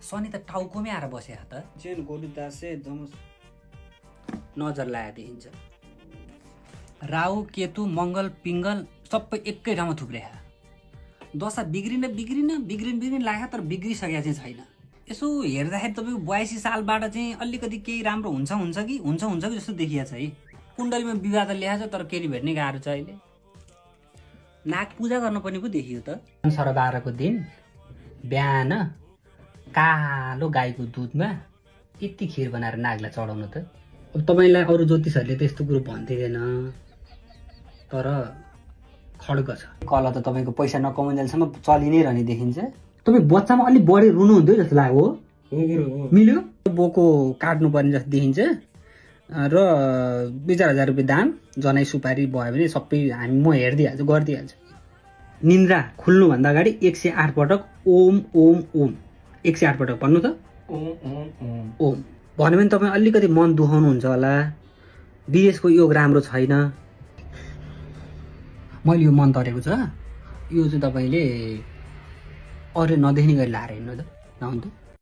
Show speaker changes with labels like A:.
A: शनि त टाउकोमै आएर बसे त
B: चेन गोरुदासे धमुस
A: नजर लाया देखिन्छ। राहु केतु मङ्गल पिङ्गल सबै एकै ठाउँमा थुप्रेछ। दशा बिग्रिन लाग्यो तर बिग्रिसकेको चाहिँ छैन। यसो हेर्दाखेरि तपाईँको 82 सालबाट चाहिँ अलिकति केही राम्रो हुन्छ कि जस्तो देखिएको छ है। कुण्डलीमा विवाह त ल्याएको छ तर केही भेट्ने गाह्रो छ अहिले। नाग पूजा गर्नुपर्ने पो देखियो त। शरबारको दिन बिहान कालो गाईको दुधमा यति खिर बनाएर नागलाई चढाउनु त। अब तपाईँलाई अरू ज्योतिषहरूले त यस्तो कुरो भन्दैन तर खड्ग छ। कला त तपाईँको पैसा नकमाउन्जेलसम्म चलि नै रहने देखिन्छ। तपाईँ बच्चामा अलिक बढी रुनुहुन्थ्यो जस्तो लाग्यो। मिल्यो बोको काट्नुपर्ने जस्तो देखिन्छ र 2-4 हजार रुपियाँ दाम जनाई सुपारी भयो भने सबै म हेरिदिइहाल्छु गरिदिइहाल्छु। निन्द्रा खुल्नुभन्दा अगाडि 108 पटक ओम ओम ओम 108 पटक भन्नु त।
B: ओम ओम ओम
A: ओम भन्यो भने तपाईँ अलिकति मन दुखाउनुहुन्छ होला। विदेशको योग राम्रो छैन। मैले यो मन तरेको छ यो चाहिँ तपाईँले अरू नदेख्ने गरी लाएर हिँड्नु त नहुन्थ्यो।